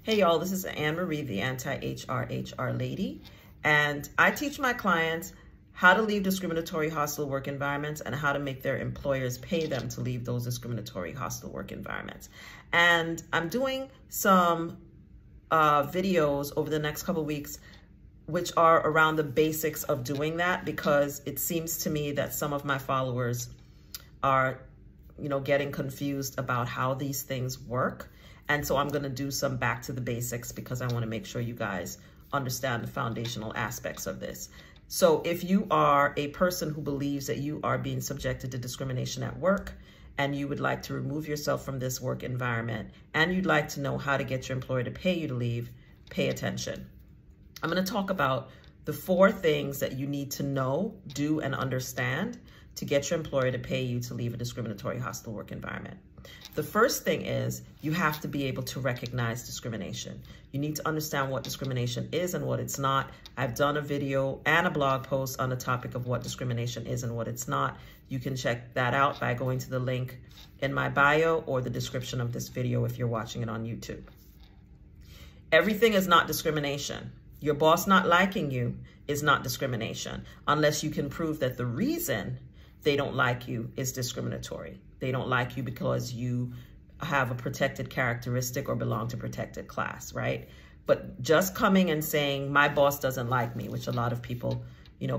Hey y'all, this is Anne Marie, the anti-HR lady, and I teach my clients how to leave discriminatory hostile work environments and how to make their employers pay them to leave those discriminatory hostile work environments. And I'm doing some videos over the next couple of weeks which are around the basics of doing that, because it seems to me that some of my followers are, getting confused about how these things work. And so I'm going to do some back to the basics because I want to make sure you guys understand the foundational aspects of this. So if you are a person who believes that you are being subjected to discrimination at work and you would like to remove yourself from this work environment and you'd like to know how to get your employer to pay you to leave, pay attention. I'm going to talk about the 4 things that you need to know, do, and understand to get your employer to pay you to leave a discriminatory hostile work environment. The first thing is you have to be able to recognize discrimination. You need to understand what discrimination is and what it's not. I've done a video and a blog post on the topic of what discrimination is and what it's not. You can check that out by going to the link in my bio or the description of this video if you're watching it on YouTube. Everything is not discrimination. Your boss not liking you is not discrimination unless you can prove that the reason they don't like you is discriminatory. They don't like you because you have a protected characteristic or belong to protected class, right? But just coming and saying, my boss doesn't like me, which a lot of people,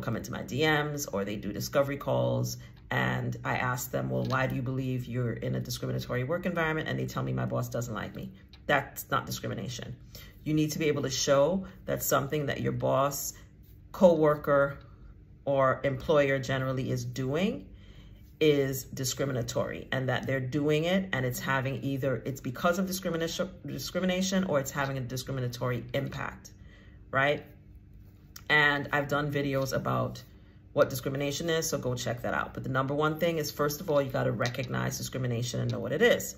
come into my DMs or they do discovery calls, and I ask them, well, why do you believe you're in a discriminatory work environment? And they tell me my boss doesn't like me. That's not discrimination. You need to be able to show that something that your boss, coworker, or employer generally is doing is discriminatory, and that they're doing it and it's having it's because of discrimination or it's having a discriminatory impact, right? And I've done videos about what discrimination is, so go check that out. But the number one thing is, first of all, you got to recognize discrimination and know what it is.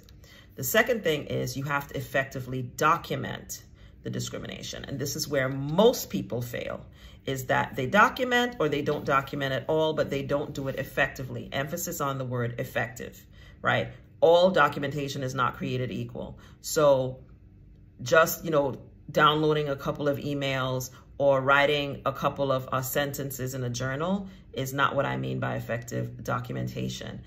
The second thing is you have to effectively document the discrimination. And this is where most people fail, is that they document or they don't document at all, but they don't do it effectively. Emphasis on the word effective, right? All documentation is not created equal. So just, downloading a couple of emails or writing a couple of sentences in a journal is not what I mean by effective documentation.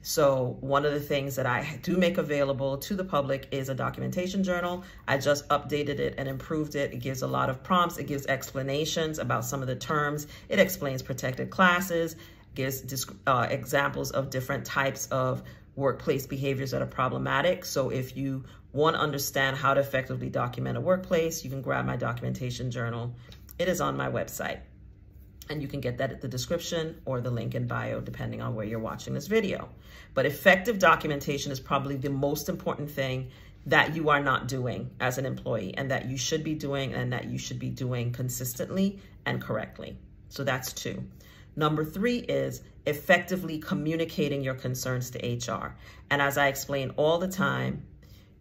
So one of the things that I do make available to the public is a documentation journal. I just updated it and improved it. It gives a lot of prompts. It gives explanations about some of the terms. It explains protected classes, gives examples of different types of workplace behaviors that are problematic. So if you want to understand how to effectively document a workplace, you can grab my documentation journal. It is on my website. And you can get that at the description or the link in bio, depending on where you're watching this video. But effective documentation is probably the most important thing that you are not doing as an employee, and that you should be doing, and that you should be doing consistently and correctly. So that's 2. Number 3 is effectively communicating your concerns to HR. And as I explain all the time,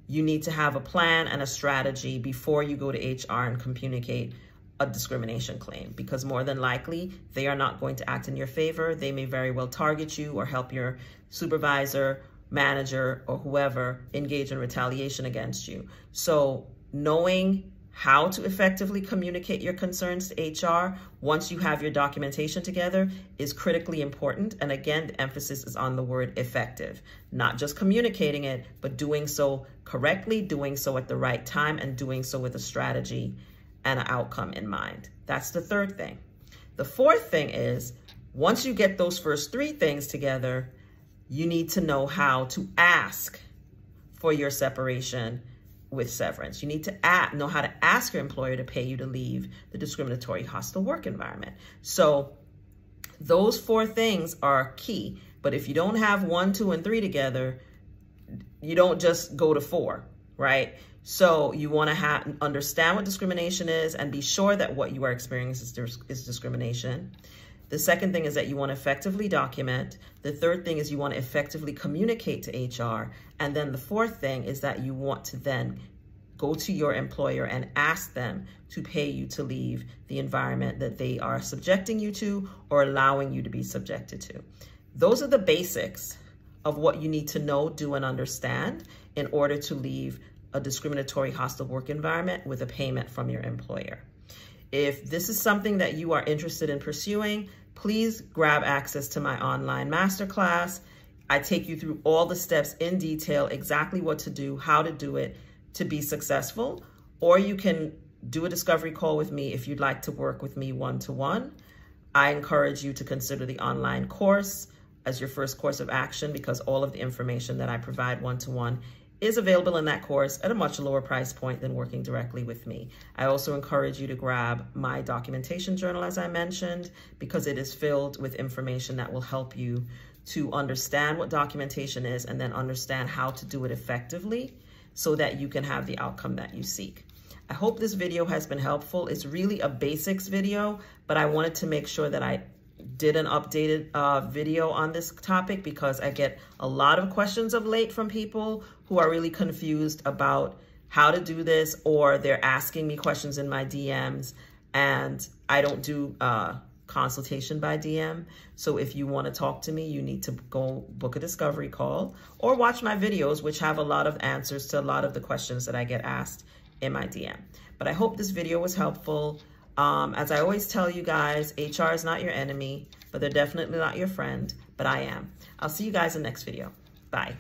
you need to have a plan and a strategy before you go to HR and communicate a discrimination claim, because more than likely they are not going to act in your favor. They may very well target you or help your supervisor, manager, or whoever engage in retaliation against you. So knowing how to effectively communicate your concerns to HR once you have your documentation together is critically important. And again, the emphasis is on the word effective, not just communicating it, but doing so correctly, doing so at the right time, and doing so with a strategy and an outcome in mind. That's the 3rd thing. The 4th thing is, once you get those first 3 things together, you need to know how to ask for your separation with severance. You need to know how to ask your employer to pay you to leave the discriminatory hostile work environment. So those 4 things are key. But if you don't have 1, 2, and 3 together, you don't just go to 4, right? So you want to understand what discrimination is and be sure that what you are experiencing is discrimination. The second thing is that you want to effectively document. The third thing is you want to effectively communicate to HR. And then the 4th thing is that you want to then go to your employer and ask them to pay you to leave the environment that they are subjecting you to or allowing you to be subjected to. Those are the basics of what you need to know, do, and understand in order to leave a discriminatory hostile work environment with a payment from your employer. If this is something that you are interested in pursuing, please grab access to my online masterclass. I take you through all the steps in detail, exactly what to do, how to do it to be successful. Or you can do a discovery call with me if you'd like to work with me one-to-one. I encourage you to consider the online course as your first course of action, because all of the information that I provide one-to-one is available in that course at a much lower price point than working directly with me. I also encourage you to grab my documentation journal, as I mentioned, because it is filled with information that will help you to understand what documentation is and then understand how to do it effectively so that you can have the outcome that you seek. I hope this video has been helpful. It's really a basics video, but I wanted to make sure that I did an updated video on this topic because I get a lot of questions of late from people who are really confused about how to do this, or they're asking me questions in my DMs, and I don't do consultation by DM. So if you want to talk to me, you need to go book a discovery call or watch my videos, which have a lot of answers to a lot of the questions that I get asked in my DM. But I hope this video was helpful. As I always tell you guys, HR is not your enemy, but they're definitely not your friend, but I am. I'll see you guys in the next video. Bye.